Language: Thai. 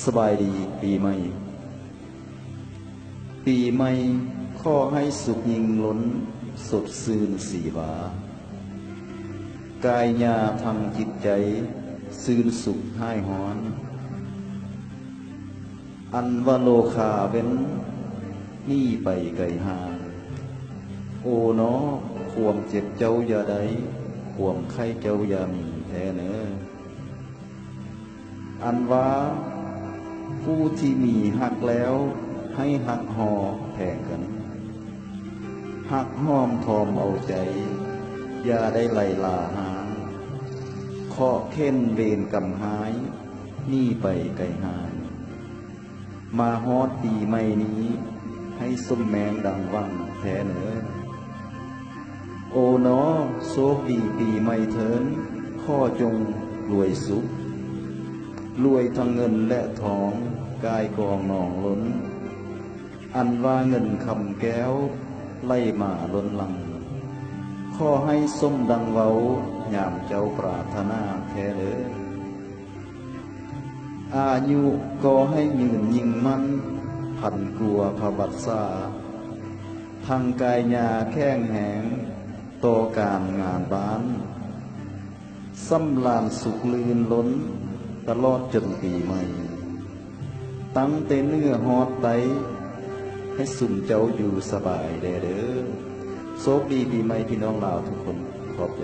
สบายดีปีใหม่ปีใหม่ขอให้สุขยิ่งล้นสดชื่นสีหวากายญาทางจิตใจชื่นสุขให้หอนอันว่าโลคาเว้นนี่ไปไกลห่างโอ้เนาะความเจ็บเจ้าอย่าได้ความไข้เจ้าอย่ามีแท้เนออันว่าผู้ที่มีหักแล้วให้หักหอแผ่กันหักห้อมทอมเอาใจอย่าได้ไหลลาหางเคาะเค้นเวรกำหายนี่ไปไกลห่างมาฮอดปีใหม่นี้ให้ส้มแมงดังวังแท้เนอโอ้เนาะโชคดีปีใหม่เถินข้อจงรวยสุขรวยทั้งเงินและทองกายกองนองล้นอันว่าเงินคำแก้วไล่มาล้นลังขอให้ส้มดังเว้ายามเจ้าปรารถนาแท้เลยอายุก็ให้ยืนยิ่งมันพันกลัวพบัดซาทางกายญาแข้งแหงโตการงานบ้านสำลานสุขลื่นล้นตลอดจนปีใหม่ตั้งแต่เนื้อหอดไตให้สุ่มเจ้าอยู่สบายเด้อโชคดีปีใหม่พี่น้องลาวทุกคนขอบใจ